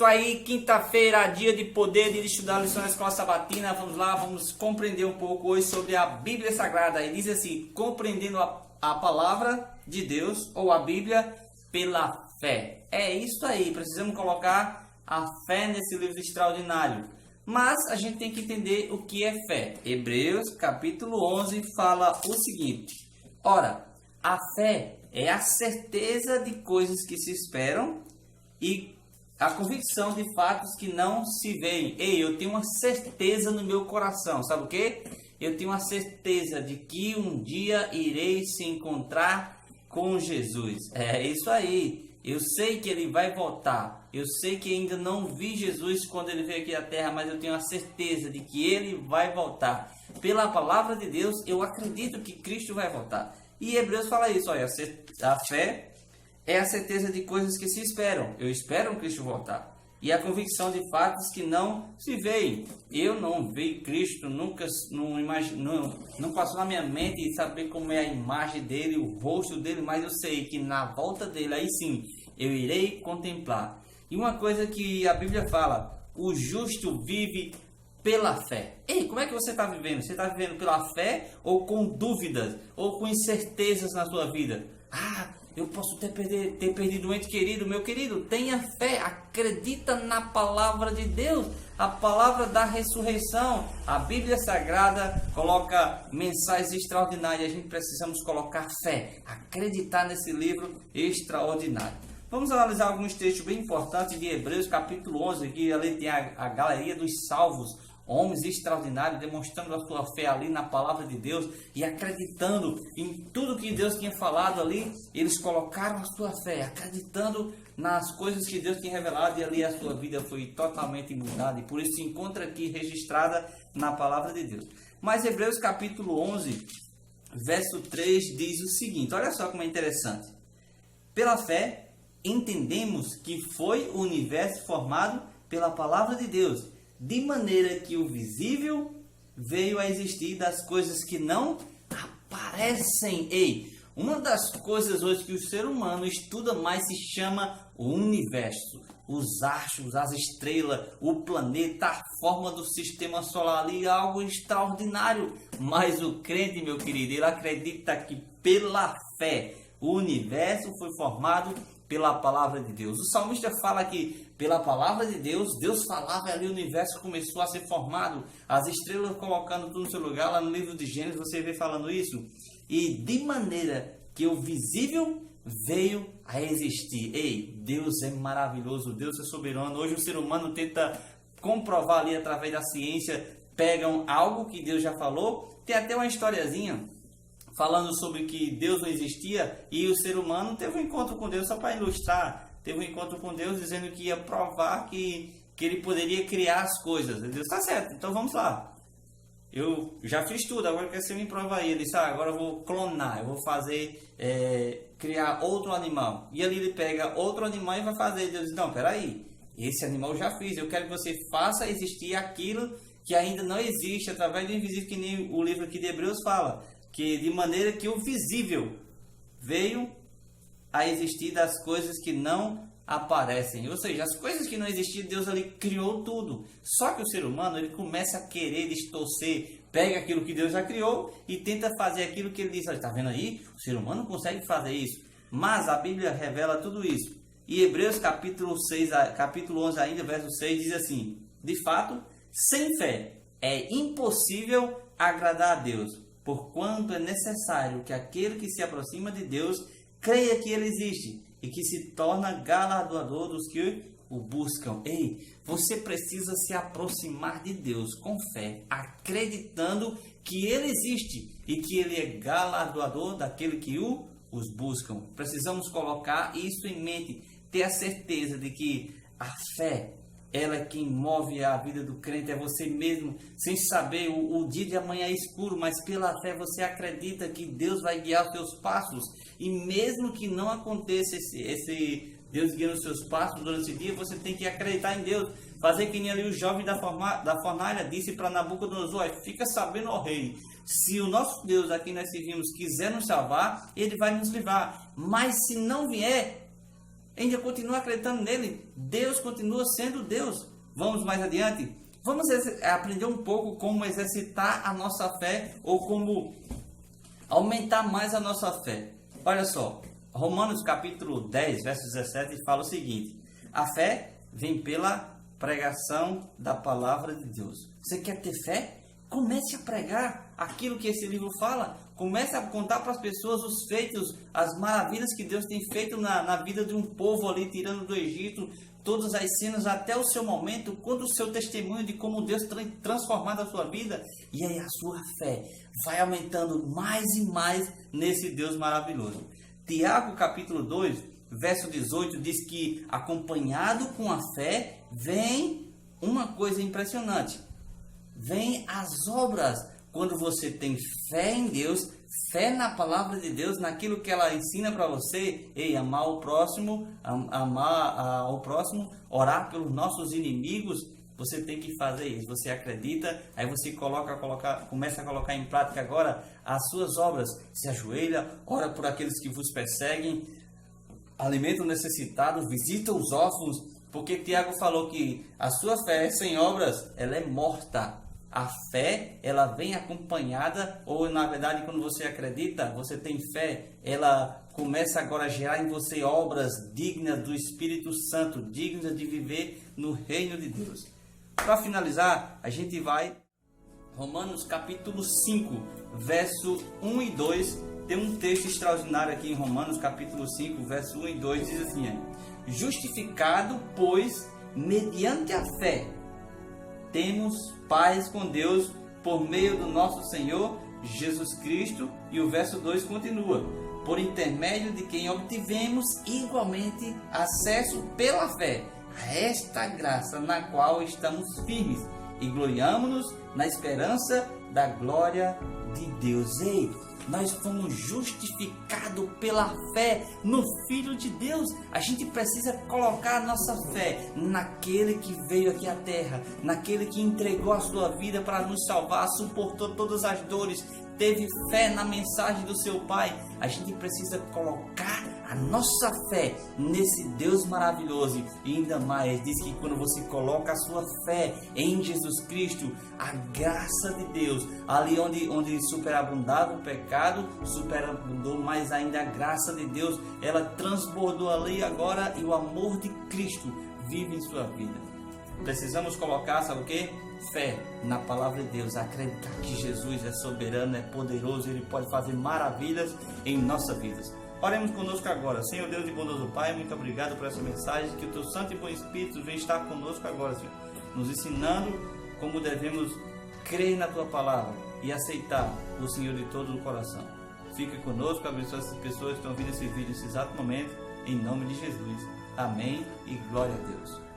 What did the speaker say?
aí, quinta-feira, dia de poder de estudar a lição da escola sabatina. Vamos lá, vamos compreender um pouco hoje sobre a Bíblia Sagrada. E diz assim, compreendendo a palavra de Deus ou a Bíblia pela fé. É isso aí, precisamos colocar a fé nesse livro extraordinário. Mas a gente tem que entender o que é fé. Hebreus capítulo 11 fala o seguinte. Ora, a fé é a certeza de coisas que se esperam e a convicção de fatos que não se veem. Ei, eu tenho uma certeza no meu coração. Sabe o quê? Eu tenho uma certeza de que um dia irei se encontrar com Jesus. É isso aí. Eu sei que ele vai voltar. Eu sei que ainda não vi Jesus quando ele veio aqui à terra, mas eu tenho a certeza de que ele vai voltar. Pela palavra de Deus, eu acredito que Cristo vai voltar. E Hebreus fala isso. Olha, a fé é a certeza de coisas que se esperam. Eu espero Cristo voltar. E a convicção de fatos que não se veem. Eu não vi Cristo, nunca não passou na minha mente saber como é a imagem dele, o rosto dele, mas eu sei que na volta dele, aí sim, eu irei contemplar. E uma coisa que a Bíblia fala, o justo vive pela fé. Ei, como é que você está vivendo? Você está vivendo pela fé ou com dúvidas? Ou com incertezas na sua vida? Eu posso ter perdido um ente querido. Meu querido, tenha fé, acredita na palavra de Deus, a palavra da ressurreição. A Bíblia Sagrada coloca mensagens extraordinárias. A gente precisamos colocar fé, acreditar nesse livro extraordinário. Vamos analisar alguns textos bem importantes de Hebreus capítulo 11, que ali tem a galeria dos salvos, homens extraordinários, demonstrando a sua fé ali na palavra de Deus e acreditando em tudo que Deus tinha falado ali. Eles colocaram a sua fé, acreditando nas coisas que Deus tinha revelado, e ali a sua vida foi totalmente mudada. E por isso se encontra aqui registrada na palavra de Deus. Mas Hebreus capítulo 11, verso 3 diz o seguinte, olha só como é interessante. Pela fé, entendemos que foi o universo formado pela palavra de Deus, de maneira que o visível veio a existir das coisas que não aparecem. Ei, uma das coisas hoje que o ser humano estuda mais se chama o universo. Os astros, as estrelas, o planeta, a forma do sistema solar ali, algo extraordinário. Mas o crente, meu querido, ele acredita que pela fé o universo foi formado pela palavra de Deus. O salmista fala que pela palavra de Deus, Deus falava e ali o universo começou a ser formado, as estrelas colocando tudo no seu lugar. Lá no livro de Gênesis você vê falando isso. E de maneira que o visível veio a existir. Ei, Deus é maravilhoso, Deus é soberano. Hoje o ser humano tenta comprovar ali através da ciência, pegam algo que Deus já falou. Tem até uma historiazinha falando sobre que Deus não existia e o ser humano teve um encontro com Deus, só para ilustrar, teve um encontro com Deus dizendo que ia provar que ele poderia criar as coisas. Deus, está certo, então vamos lá. Eu já fiz tudo, agora quer você me provar aí. Ele disse, agora eu vou clonar, eu vou fazer, criar outro animal. E ali ele pega outro animal e vai fazer. Deus diz, não, peraí, esse animal eu já fiz, eu quero que você faça existir aquilo que ainda não existe, através do invisível, que nem o livro aqui de Hebreus fala. Que de maneira que o visível veio a existir das coisas que não aparecem. Ou seja, as coisas que não existiam, Deus ali criou tudo. Só que o ser humano, ele começa a querer distorcer, pega aquilo que Deus já criou e tenta fazer aquilo que ele diz. Está vendo aí? O ser humano não consegue fazer isso. Mas a Bíblia revela tudo isso. E Hebreus capítulo 11 ainda, verso 6, diz assim, de fato, sem fé é impossível agradar a Deus. Porquanto é necessário que aquele que se aproxima de Deus creia que Ele existe e que se torna galardoador dos que o buscam. Ei, você precisa se aproximar de Deus com fé, acreditando que Ele existe e que Ele é galardoador daquele que os buscam. Precisamos colocar isso em mente, ter a certeza de que a fé, ela é quem move a vida do crente, é você mesmo, sem saber, o dia de amanhã é escuro, mas pela fé você acredita que Deus vai guiar os seus passos, e mesmo que não aconteça esse Deus guiando os seus passos durante esse dia, você tem que acreditar em Deus, fazer que nem ali o jovem da fornalha disse para Nabucodonosor, fica sabendo, ó rei, se o nosso Deus a quem nós servimos quiser nos salvar, Ele vai nos livrar, mas se não vier, ainda continua acreditando nele. Deus continua sendo Deus. Vamos mais adiante? Vamos aprender um pouco como exercitar a nossa fé ou como aumentar mais a nossa fé. Olha só, Romanos capítulo 10, verso 17 fala o seguinte: a fé vem pela pregação da palavra de Deus. Você quer ter fé? Comece a pregar aquilo que esse livro fala. Comece a contar para as pessoas os feitos, as maravilhas que Deus tem feito na vida de um povo ali, tirando do Egito, todas as cenas até o seu momento, quando o seu testemunho de como Deus tem transformado a sua vida, e aí a sua fé vai aumentando mais e mais nesse Deus maravilhoso. Tiago capítulo 2, verso 18 diz que acompanhado com a fé vem uma coisa impressionante. Vem as obras. Quando você tem fé em Deus, fé na palavra de Deus, naquilo que ela ensina para você, amar o próximo, orar pelos nossos inimigos, você tem que fazer isso. Você acredita, aí você começa a colocar em prática agora as suas obras. Se ajoelha, ora por aqueles que vos perseguem, alimenta o necessitado, visita os órfãos, porque Tiago falou que a sua fé sem obras, ela é morta. A fé, ela vem acompanhada, ou na verdade quando você acredita, você tem fé, ela começa agora a gerar em você obras dignas do Espírito Santo, dignas de viver no reino de Deus. Para finalizar, a gente vai Romanos capítulo 5, verso 1 e 2, tem um texto extraordinário aqui em Romanos capítulo 5, verso 1 e 2, diz assim: justificado, pois, mediante a fé, temos paz com Deus por meio do nosso Senhor Jesus Cristo. E o verso 2 continua: por intermédio de quem obtivemos igualmente acesso pela fé a esta graça na qual estamos firmes e gloriamo-nos na esperança da glória de Deus. Ei, nós fomos justificados pela fé no Filho de Deus. A gente precisa colocar a nossa fé naquele que veio aqui à terra, naquele que entregou a sua vida para nos salvar, suportou todas as dores, teve fé na mensagem do seu Pai. A gente precisa colocar a nossa fé nesse Deus maravilhoso. E ainda mais, diz que quando você coloca a sua fé em Jesus Cristo, a graça de Deus, ali onde superabundava o pecado, superabundou mais ainda a graça de Deus, ela transbordou ali agora, e o amor de Cristo vive em sua vida. Precisamos colocar, sabe o que? Fé na palavra de Deus, acreditar que Jesus é soberano, é poderoso, Ele pode fazer maravilhas em nossas vidas. Oremos conosco agora. Senhor Deus e bondoso Pai, muito obrigado por essa mensagem, que o Teu Santo e Bom Espírito venha estar conosco agora, Senhor, nos ensinando como devemos crer na Tua palavra e aceitar o Senhor de todo o coração. Fica conosco, abençoe essas pessoas que estão ouvindo esse vídeo nesse exato momento, em nome de Jesus. Amém e glória a Deus.